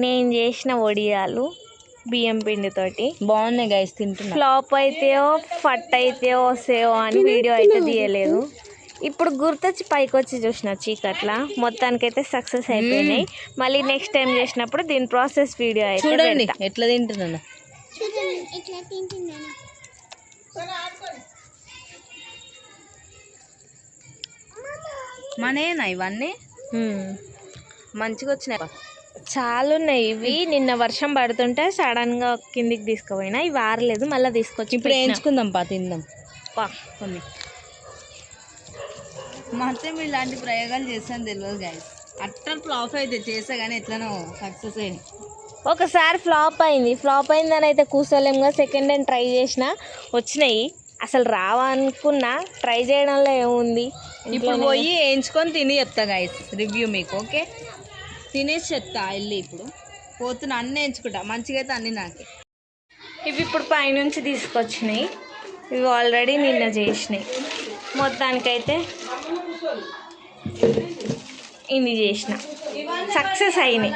నేను చేసిన వడియాలు బియ్యం పిండితోటి బాగున్నాయి గైస్, తింటున్నా. ఫ్లాప్ అయితేయో ఫట్ అయితేయో వస్తాయో అని వీడియో అయితే తీయలేదు. ఇప్పుడు గుర్తొచ్చి పైకి వచ్చి చూసిన చీకట్లా, మొత్తానికైతే సక్సెస్ అయిపోయినాయి. మళ్ళీ నెక్స్ట్ టైం చేసినప్పుడు దీని ప్రాసెస్ వీడియో అయితే చూడండి ఎట్లా తింటున్నాను. మనేనా ఇవన్నీ మంచిగా వచ్చినాయి. చాలా ఉన్నాయి ఇవి. నిన్న వర్షం పడుతుంటే సడన్ గా కిందికి తీసుకుపోయినా, ఇవి ఆరలేదు, మళ్ళీ తీసుకొచ్చి ఇప్పుడు వేయించుకుందాం తిందాం కొన్ని. మొత్తం ఇలాంటి ప్రయోగాలు చేస్తాను తెలియదు గైస్. అట్టర్ ఫ్లాప్ అయితే చేసా కానీ ఎట్లనో సక్సెస్ అయింది. ఒకసారి ఫ్లాప్ అయిందని అయితే కూర్చోలేముగా. సెకండ్ టైం ట్రై చేసిన వచ్చినాయి. అసలు రావనుకున్నా, ట్రై చేయడంలో ఏముంది. ఇప్పుడు పోయి వేయించుకొని తిని చెప్తా గైస్ రివ్యూ మీకు. ఓకే, తినేసి చెప్తా వెళ్ళి. ఇప్పుడు పోతున్నా, అన్నీ వేయించుకుంటా, మంచిగా అయితే అన్నీ నాకే. ఇవి ఇప్పుడు పైనుంచి తీసుకొచ్చినాయి. ఇవి ఆల్రెడీ నిన్న చేసినాయి. మొత్తానికైతే ఇన్ని చేసిన సక్సెస్ అయినాయి.